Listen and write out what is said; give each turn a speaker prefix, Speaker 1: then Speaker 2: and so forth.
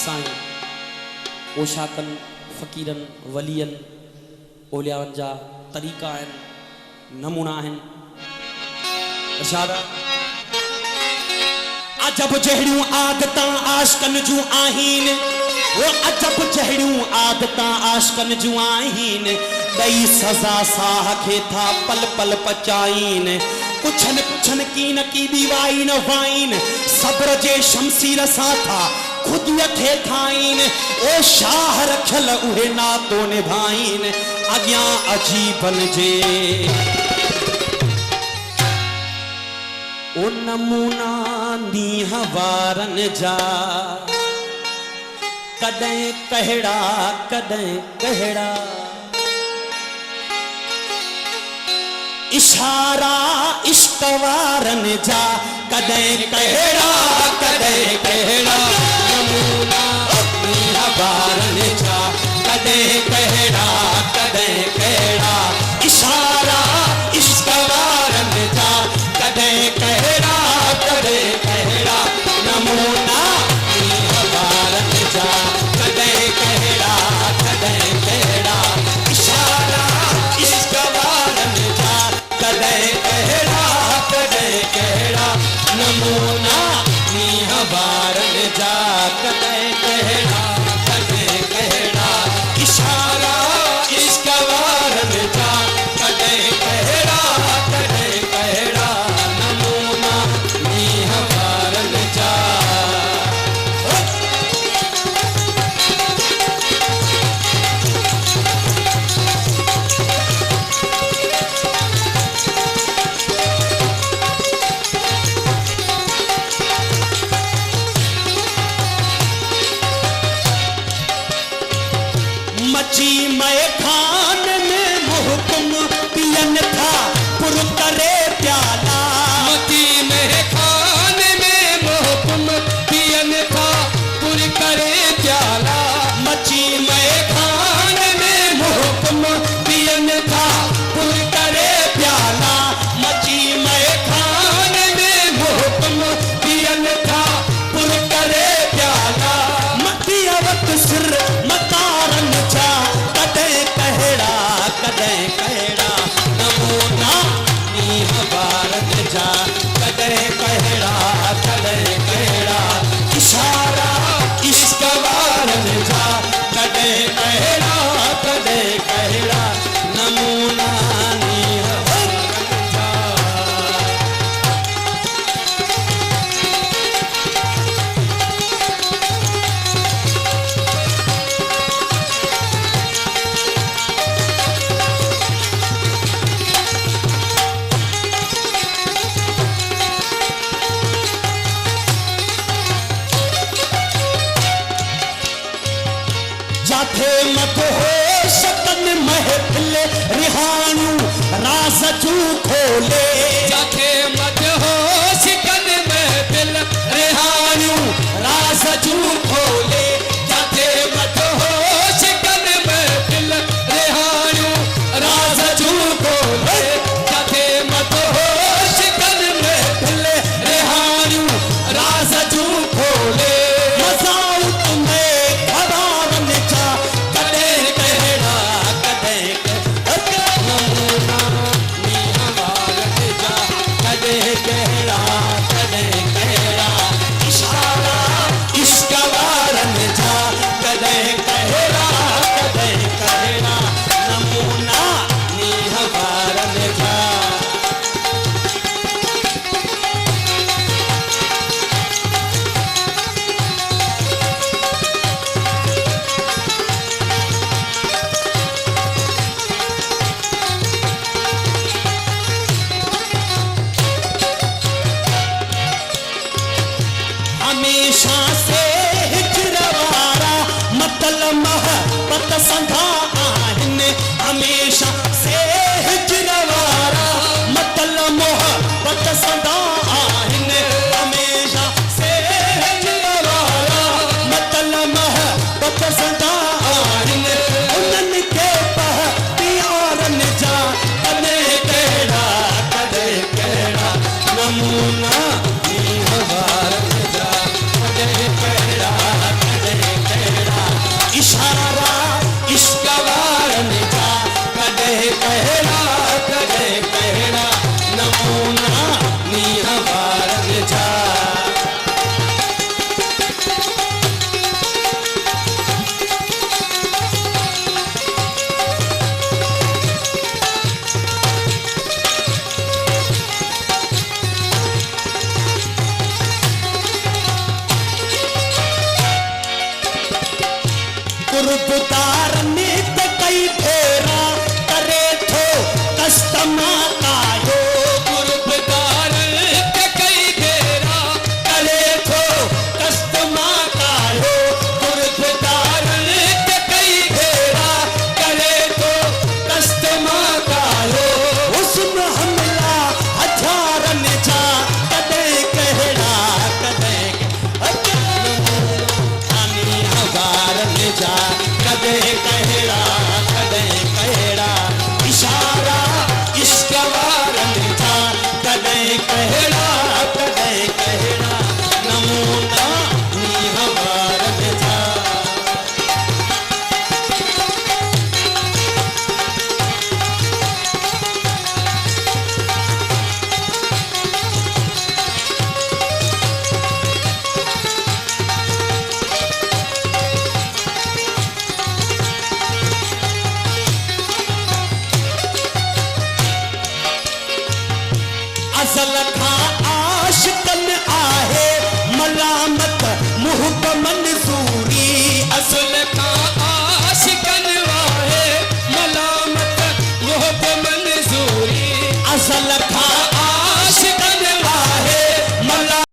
Speaker 1: साईं ओशाकन फ़कीरन वलियन ओलियावन जा तरीक़ा आहिनि, नमूना आहिनि। इशारा अजब जहिड़ियूं आदतां आशिकन जूं आहिनि, वो अजब जहिड़ियूं आदतां आशिकन जूं आहिनि, ॾेई सज़ा साह खे था पल पल पचाइनि। कुछन कुछन कीन की दीवाइन वाइन, सब्र जे शमशीर सां था खुदीअ खे ठाहिनि। ओ शाह रखियल उहे नातो निभाइनि, अॻियां अजीबन जे ओ नमूना नीह वारन जा, कॾहिं कहिड़ा कॾहिं कहिड़ा। इशारा इश्क वारन जा, कॾहिं कहिड़ा कॾहिं कहिड़ा। नमूना नीह वारन जा, कॾहिं कहिड़ा कॾहिं कहिड़ा। इशारा इश्क वारन जा, कॾहिं कहिड़ा कॾहिं कहिड़ा। नमूना नीह वारन जा, कॾहिं कहिड़ा कॾहिं कहिड़ा। इशारा इश्क वारन जा, कॾहिं कहिड़ा कॾहिं कहिड़ा। नमूना नीह वारन जा, कॾहिं कहिड़ा कॾहिं कहिड़ा। इशारा इश्क वारन जा, कॾहिं कहिड़ा कॾहिं कहिड़ा। नमूना नीह वारन जा। मची मए खान में मुहकुम पियन था पुर करे प्याला।
Speaker 2: मची मए खान में मुहकुम पियन था पुर करे प्याला।
Speaker 1: मची मए खान में मुहकुम पियन था पुर करे प्याला। मची मए खान में मुहकुम पियन था पुर करे प्याला। मतियवत सिर मतारन जा, कॾहिं कहिड़ा कॾहिं कहिड़ा। नमूना नीह वारन जा, कॾहिं कहिड़ा कॾहिं कहिड़ा। इशारा इश्क वारन जा, कॾहिं कहिड़ा कॾहिं कहिड़ा। नमूना नीह वारन जा। जाथे मत हो शकन महफिल रिहाणियूं राज़ जूं खोले।
Speaker 2: जाथे मत हो शिकन महफिल
Speaker 1: रिहाणियूं राज़ जूं खोले।
Speaker 2: जाथे मत हो शिकन महफिल रिहाणियूं
Speaker 1: राज़ जूं खोले।
Speaker 2: जाथे मत हो शिकन महफिल
Speaker 1: रिहाणियूं राज़ जूं खोले। मज़ाउत में खदारन जा, कॾहिं कहिड़ा कॾहिं कहिड़ा। नमूना नीह वारन जा, कॾहिं कहिड़ा कॾहिं कहिड़ा। इशारा इश्क वारन जा, कॾहिं कहिड़ा कॾहिं कहिड़ा। नमूना नीह वारन जा। हमेशा से हिजर वारा मतल महबत संधा आहिनि। हमेशा से हिजर वारा मतल मोहब्बत संधा आहिनि। हमेशा से हिजर वारा मतल महबत संधा आहिनि। उन्हनि खे प्यारन जा, कॾहिं कहिड़ा कॾहिं कहिड़ा। नमूना नीह वारन जा, कॾहिं कहिड़ा कॾहिं गुरुद्वारनि ते कई फेरा करे थो कस्टमा कायो
Speaker 2: गुरुद्वारन ते कई फेरा
Speaker 1: करे थो कस्टमा कायो
Speaker 2: गुरुद्वारन ते कई फेरा करे तो
Speaker 1: कस्टमा कायो हुस्न हमला हथियारन जा कदे कहड़ा कदे खानी हवारन जा कदे